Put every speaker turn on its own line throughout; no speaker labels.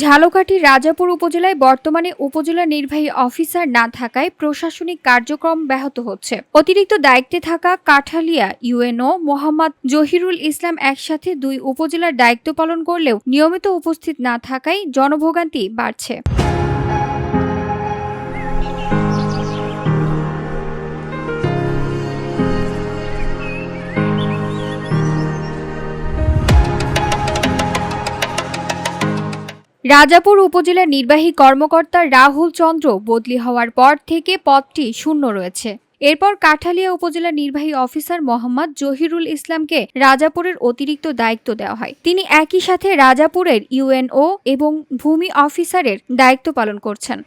ঝালকাঠির রাজাপুর উপজেলায় বর্তমানে উপজেলা নির্বাহী অফিসার না থাকায় প্রশাসনিক কার্যক্রম ব্যাহত হচ্ছে। অতিরিক্ত দায়িত্বে থাকা কাঠালিয়া ইউএনও মোহাম্মদ জহিরুল ইসলাম একসাথে দুই উপজেলার দায়িত্ব পালন করলেও নিয়মিত উপস্থিত না থাকায় জনভোগান্তি বাড়ছে। রাজাপুর উপজেলার নির্বাহী কর্মকর্তা রাহুল চন্দ্র বদলি হওয়ার পর থেকে পদটি শূন্য রয়েছে। এরপর কাঠালিয়া উপজেলা নির্বাহী অফিসার মোহাম্মদ জহিরুল ইসলামকে রাজাপুরের অতিরিক্ত দায়িত্ব দেওয়া হয়। তিনি একই সাথে রাজাপুরের ইউএনও এবং ভূমি অফিসারের দায়িত্ব পালন করছেন।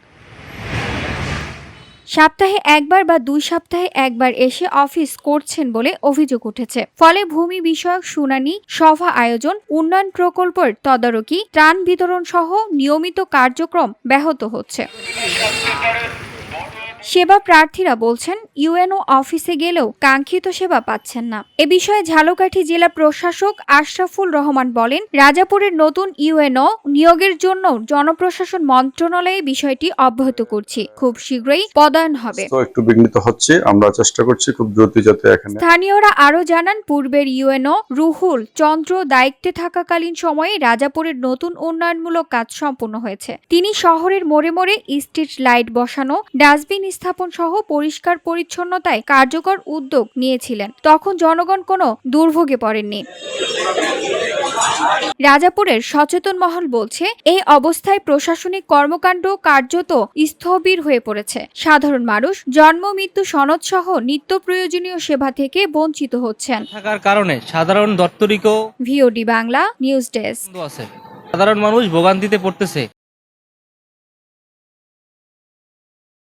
সপ্তাহে একবার বা 2 সপ্তাহে একবার এসে অফিস করছেন বলে অভিযোগ উঠেছে। ফলে ভূমি বিষয়ক শুনানি, সভা আয়োজন, উন্নয়ন প্রকল্পের তদারকি, ত্রাণ বিতরণ সহ নিয়মিত কার্যক্রম ব্যাহত হচ্ছে। সেবা প্রার্থীরা বলছেন ইউএনও অফিসে গেলেও কাঙ্ক্ষিত সেবা পাচ্ছেন না। এ বিষয়ে ঝালকাঠি জেলা প্রশাসক আশরাফুল রহমান বলেন, রাজাপুরের নতুন ইউএনও নিয়োগের জন্য জনপ্রশাসন মন্ত্রণালয়ে বিষয়টি অব্যাহত করছি। খুব শীঘ্রই পদায়ন হবে।
তো একটু বিঘ্নিত হচ্ছে, আমরা চেষ্টা করছি খুব দ্রুত যাতে এখানে।
স্থানীয়রা আরো জানান, পূর্বের ইউএনও রুহুল চন্দ্র দায়িত্বে থাকাকালীন সময়ে রাজাপুরের নতুন উন্নয়নমূলক কাজ সম্পন্ন হয়েছে। তিনি শহরের মোড়ে মোড়ে স্ট্রিট লাইট বসানো, ডাস্টবিন স্থাপন সহ পরিষ্কার পরিচ্ছন্নতায় কার্যকর উদ্যোগ নিয়েছিলেন। তখন জনগণ কোনো দুর্ভোগে পড়েননি। রাজাপুরের সচেতন মহল বলছে, এই অবস্থায় প্রশাসনিক কর্মকাণ্ড কার্যত স্থবির হয়ে পড়েছে। সাধারণ মানুষ জন্ম মৃত্যু সনদ সহ নিত্য প্রয়োজনীয় সেবা থেকে বঞ্চিত হচ্ছেন।
থাকার কারণে সাধারণ দপ্তরিকও
ভিওডি বাংলা নিউজ ডেস্ক।
সাধারণ মানুষ ভোগান্তিতে পড়তেছে।